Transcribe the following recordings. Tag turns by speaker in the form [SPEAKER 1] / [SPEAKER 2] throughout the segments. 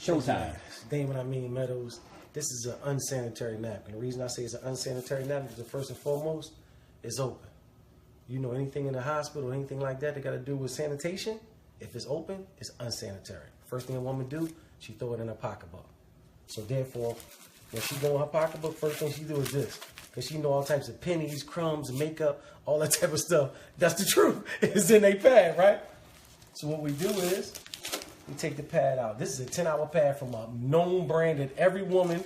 [SPEAKER 1] Showtime.
[SPEAKER 2] Damon, I mean Meadows. This is an unsanitary napkin. The reason I say it's an unsanitary napkin is first and foremost, it's open. You know, anything in the hospital, anything like that got to do with sanitation, if it's open, it's unsanitary. First thing a woman do, she throw it in her pocketbook. So therefore, when she go in her pocketbook, first thing she do is this. Because she know all types of pennies, crumbs, makeup, all that type of stuff. That's the truth. It's in a pad, right? So what we do is, we take the pad out. This is a 10-hour pad from a known brand that every woman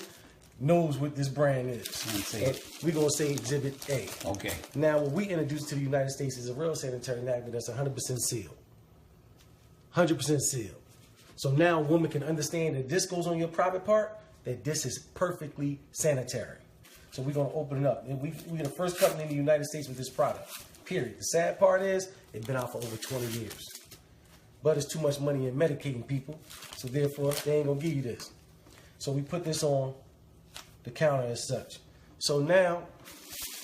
[SPEAKER 2] knows what this brand is. We're going to say Exhibit A.
[SPEAKER 1] Okay.
[SPEAKER 2] Now, what we introduced to the United States is a real sanitary napkin that's 100% sealed. 100% sealed. So now a woman can understand that this goes on your private part, that this is perfectly sanitary. So we're going to open it up. And we're the first company in the United States with this product, period. The sad part is, it's been out for over 20 years. But it's too much money in medicating people, so therefore, they ain't going to give you this. So we put this on the counter as such. So now,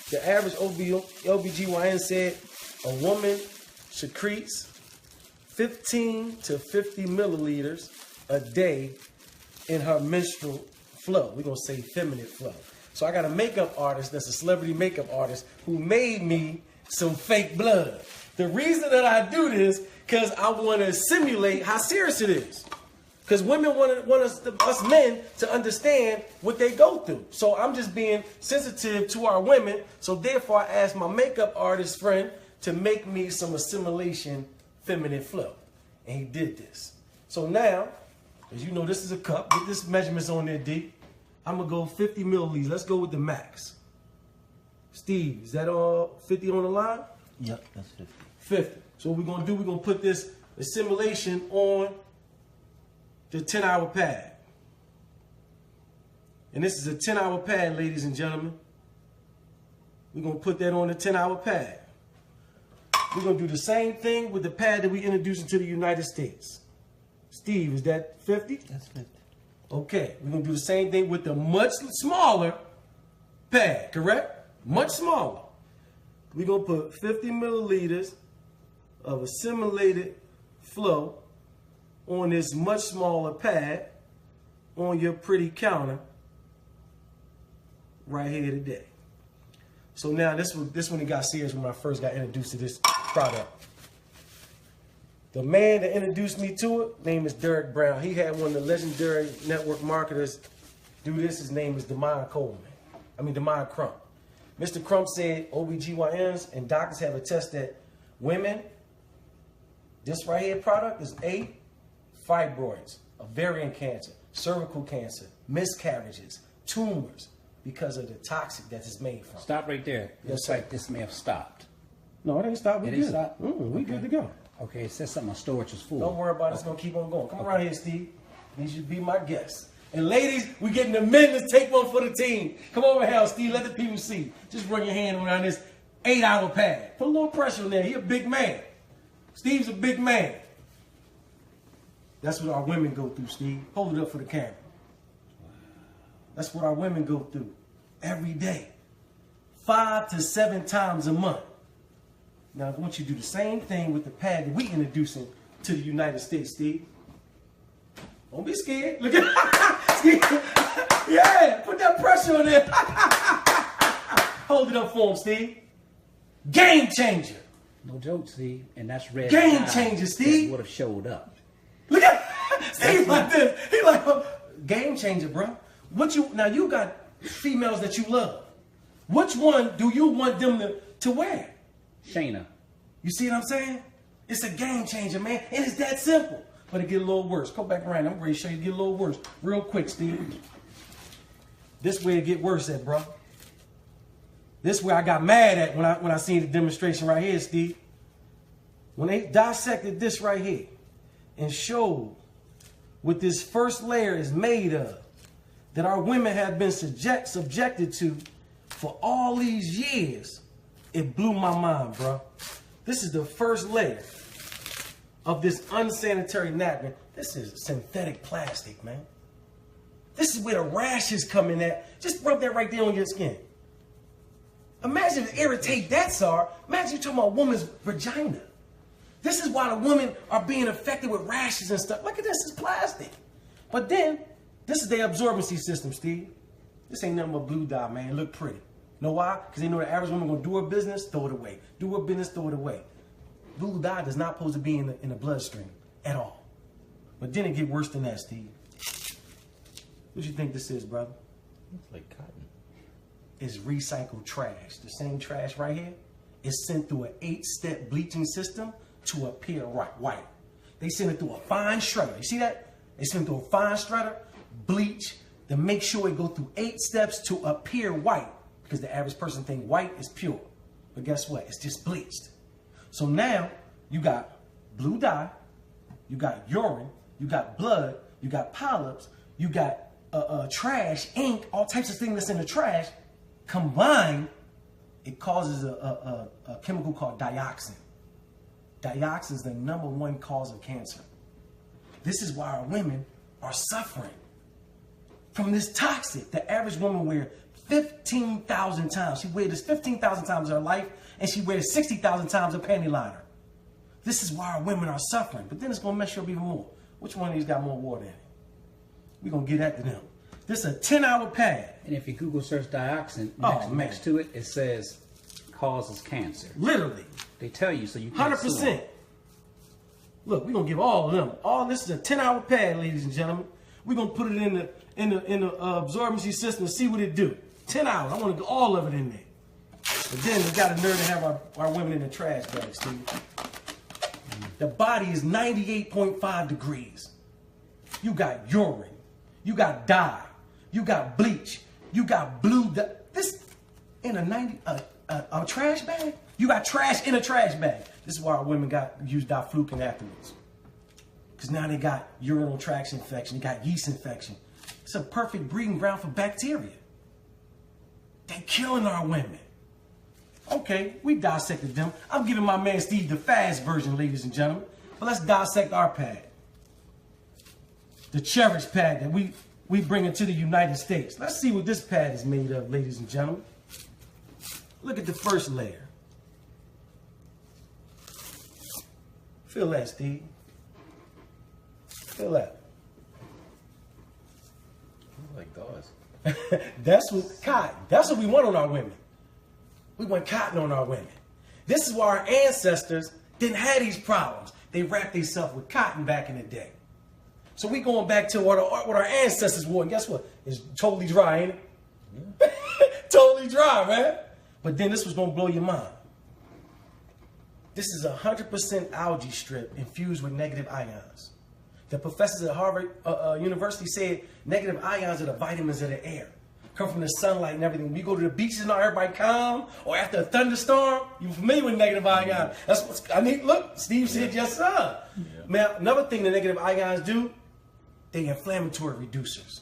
[SPEAKER 2] the average OBGYN said a woman secretes 15 to 50 milliliters a day in her menstrual flow. We're going to say feminine flow. So I got a makeup artist that's a celebrity makeup artist who made me some fake blood. The reason that I do this, because I want to simulate how serious it is. Because women want us men to understand what they go through. So I'm just being sensitive to our women. So therefore, I asked my makeup artist friend to make me some assimilation feminine flow. And he did this. So now, as you know, this is a cup. Get this measurements on there, D. I'm going to go 50 milliliters. Let's go with the max. Steve, is that all 50 on the line?
[SPEAKER 3] Yep, that's 50.
[SPEAKER 2] 50. So what we're going to do, we're going to put this assimilation on the 10-hour pad. And this is a 10-hour pad, ladies and gentlemen. We're going to put that on the 10-hour pad. We're going to do the same thing with the pad that we introduced into the United States. Steve, is that 50?
[SPEAKER 3] That's 50.
[SPEAKER 2] Okay, we're going to do the same thing with the much smaller pad, correct? Much smaller. We're going to put 50 milliliters of assimilated flow on this much smaller pad on your pretty counter right here today. So now this one it got serious when I first got introduced to this product. The man that introduced me to it, name is Derek Brown. He had one of the legendary network marketers do this. His name is Demond Crump. Mr. Crump said OBGYNs and doctors have attested that women, this right here product is fibroids, ovarian cancer, cervical cancer, miscarriages, tumors, because of the toxic that it's made from.
[SPEAKER 1] Stop right there.
[SPEAKER 2] Yes,
[SPEAKER 1] Looks
[SPEAKER 2] sir.
[SPEAKER 1] like this may have stopped.
[SPEAKER 2] No, it ain't stopped. We
[SPEAKER 1] It
[SPEAKER 2] good.
[SPEAKER 1] ain't stopped?
[SPEAKER 2] We good to go.
[SPEAKER 1] Okay, it says something on storage is full.
[SPEAKER 2] Don't worry about it. It's going to keep on going. Come around here, Steve. You should be my guest. And ladies, we getting the men to take one for the team. Come over here, Steve. Let the people see. Just run your hand around this 8-hour pad. Put a little pressure on there. He a big man. Steve's a big man. That's what our women go through, Steve. Hold it up for the camera. That's what our women go through every day. 5 to 7 times a month. Now, I want you to do the same thing with the pad that we introducing to the United States, Steve. Don't be scared. Look at Steve. Yeah, put that pressure on there. Hold it up for him, Steve. Game changer.
[SPEAKER 1] No joke, Steve. And that's red.
[SPEAKER 2] Game changer, Steve.
[SPEAKER 1] Would have showed up.
[SPEAKER 2] Look at Steve like this. He like, game changer, bro. Now you got females that you love. Which one do you want them to wear?
[SPEAKER 1] Shayna.
[SPEAKER 2] You see what I'm saying? It's a game changer, man. And it's that simple. But it get a little worse. Go back around. I'm ready to show you it get a little worse. Real quick, Steve. This way it get worse at, bro. This where I got mad at when I seen the demonstration right here, Steve. When they dissected this right here and showed what this first layer is made of, that our women have been subjected to for all these years, it blew my mind, bro. This is the first layer of this unsanitary napkin. This is synthetic plastic, man. This is where the rashes come in at. Just rub that right there on your skin. Imagine if it irritate that, sir. Imagine you talking about a woman's vagina. This is why the women are being affected with rashes and stuff. Look at this, it's plastic. But then, this is their absorbency system, Steve. This ain't nothing but blue dye, man. It look pretty. Know why? Because they know the average woman gonna do her business, throw it away. Do her business, throw it away. Blue dye does not supposed to be in the bloodstream at all. But then it get worse than that, Steve. What you think this is, brother?
[SPEAKER 1] It's like cotton.
[SPEAKER 2] It's recycled trash. The same trash right here is sent through an 8-step bleaching system to appear white. They send it through a fine shredder. You see that? They send it through a fine shredder, bleach, to make sure it go through 8 steps to appear white. Because the average person think white is pure. But guess what? It's just bleached. So now you got blue dye, you got urine, you got blood, you got polyps, you got trash, ink, all types of things that's in the trash. Combined, it causes a chemical called dioxin. Dioxin is the #1 cause of cancer. This is why our women are suffering from this toxic. The average woman wears 15,000 times. She wears this 15,000 times in her life, and she wears 60,000 times a panty liner. This is why our women are suffering. But then it's going to mess you up even more. Which one of these got more water in it? We're going to get that to them. This is a 10-hour pad.
[SPEAKER 1] And if you Google search dioxin, next to it, it says causes cancer.
[SPEAKER 2] Literally.
[SPEAKER 1] They tell you so you can't
[SPEAKER 2] 100%. Look, we're going to give all of them. All this is a 10-hour pad, ladies and gentlemen. We're going to put it in the absorbency system and see what it do. 10 hours. I want to get all of it in there. But then we got a nerve to have our women in the trash bags, Steve. The body is 98.5 degrees. You got urine. You got dye. You got bleach. You got blue dye. This in a trash bag? You got trash in a trash bag. This is why our women got used diflucan afterwards. Because now they got urinary tract infection. They got yeast infection. It's a perfect breeding ground for bacteria. They're killing our women. Okay, we dissected them. I'm giving my man Steve the fast version, ladies and gentlemen. But let's dissect our pad. The Cherish pad that we bring into the United States. Let's see what this pad is made of, ladies and gentlemen. Look at the first layer. Feel that, Steve. Feel that.
[SPEAKER 1] like gauze.
[SPEAKER 2] That's what cotton. That's what we want on our women. We want cotton on our women. This is why our ancestors didn't have these problems. They wrapped themselves with cotton back in the day. So we going back to what our ancestors wore. And guess what? It's totally dry, ain't it? Yeah. Totally dry, man. But then this was going to blow your mind. This is 100% algae strip infused with negative ions. The professors at Harvard University said negative ions are the vitamins of the air. Come from the sunlight and everything. When you go to the beaches and everybody calm, or after a thunderstorm, you're familiar with negative ions. That's what I mean. Look, Steve said yes, sir. Yeah. Now, another thing the negative ions do, they inflammatory reducers.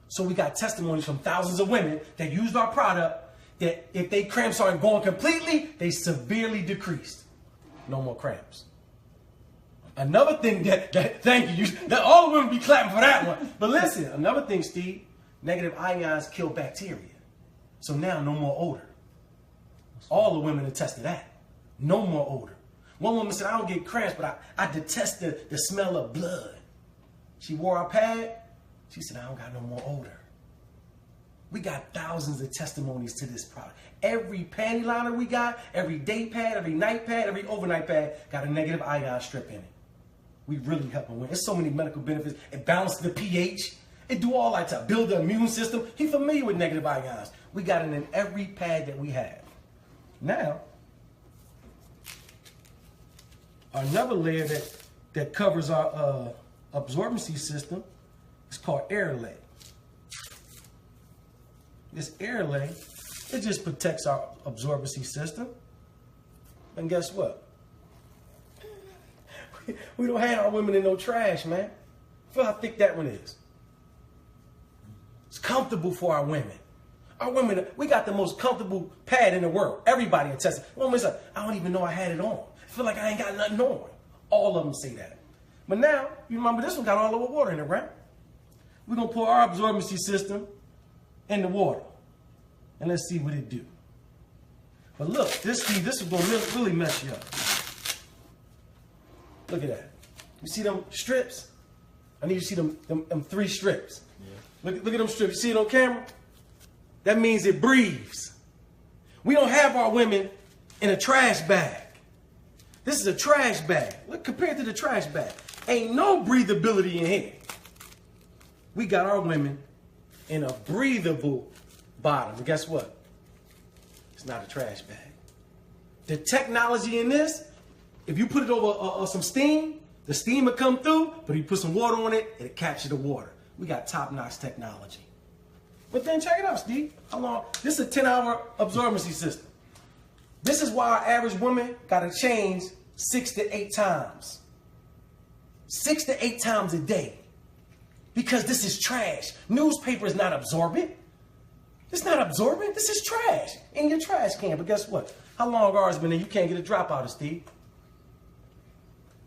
[SPEAKER 2] So we got testimonies from thousands of women that used our product that if they cramps aren't going completely, they severely decreased. No more cramps. Another thing that thank you, that all the women be clapping for that one. But listen, another thing, Steve, negative ions kill bacteria. So now no more odor. All the women attest to that. No more odor. One woman said, I don't get cramps, but I detest the smell of blood. She wore our pad. She said, I don't got no more odor. We got thousands of testimonies to this product. Every panty liner we got, every day pad, every night pad, every overnight pad got a negative ion strip in it. We really help them win. There's so many medical benefits. It balances the pH. It do all that to build the immune system. He's familiar with negative ions. We got it in every pad that we have. Now, another layer that covers our absorbency system is called air lay. This air lay, it just protects our absorbency system. And guess what? We don't have our women in no trash, man. Feel how thick that one is. It's comfortable for our women. Our women, we got the most comfortable pad in the world. Everybody attests. Women's like, I don't even know I had it on. I feel like I ain't got nothing on. All of them say that. But now, you remember this one got all over water in it, right? We're going to pour our absorbency system in the water. And let's see what it do. But look, this is going to really mess you up. Look at that. You see them strips? I need you to see them 3 strips. Yeah. Look at them strips. You see it on camera? That means it breathes. We don't have our women in a trash bag. This is a trash bag. Look, compared to the trash bag, ain't no breathability in here. We got our women in a breathable bottom. And guess what? It's not a trash bag. The technology in this, if you put it over some steam, the steam will come through, but if you put some water on it, it'll capture the water. We got top-notch technology. But then check it out, Steve. How long? This is a 10-hour absorbency system. This is why our average woman got to change 6 to 8 times. 6 to 8 times a day. Because this is trash. Newspaper is not absorbent. It's not absorbent. This is trash in your trash can. But guess what? How long ours been there? You can't get a drop out of Steve.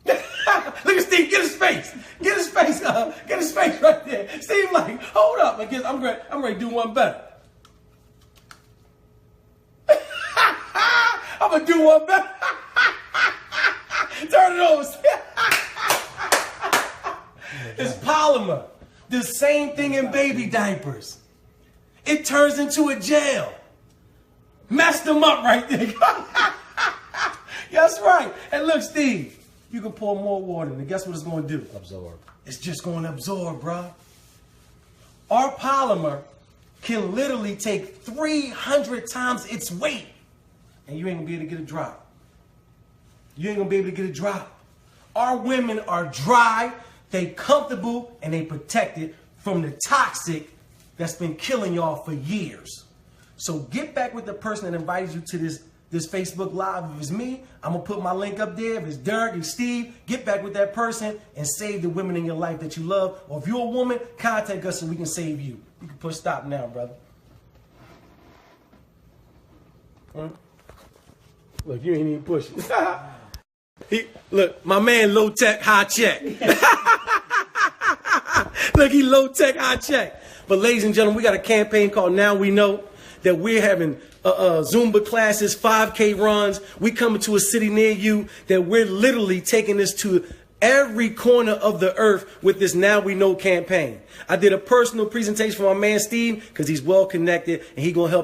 [SPEAKER 2] Look at Steve. Get his face. Get his face. Get his face right there. Steve, like, hold up. I guess I'm ready to do one better. I'm gonna do one better. Turn it over. It's polymer. The same thing in baby diapers. It turns into a gel. Messed them up right there. That's right. And look, Steve, you can pour more water in it. Guess what it's going to do?
[SPEAKER 1] Absorb.
[SPEAKER 2] It's just going to absorb, bro. Our polymer can literally take 300 times its weight. And you ain't going to be able to get a drop. You ain't going to be able to get a drop. Our women are dry, they comfortable, and they protected from the toxic that's been killing y'all for years. So get back with the person that invited you to this Facebook Live. If it's me, I'm going to put my link up there. If it's Derek and Steve, get back with that person and save the women in your life that you love. Or if you're a woman, contact us so we can save you. You can push stop now, brother. Look, you ain't even pushing. Look, my man low tech, high check. Look, he low tech, high check. But ladies and gentlemen, we got a campaign called Now We Know that we're having Zumba classes, 5K runs. We coming to a city near you that we're literally taking this to every corner of the earth with this Now We Know campaign. I did a personal presentation for my man Steve because he's well connected and he gonna help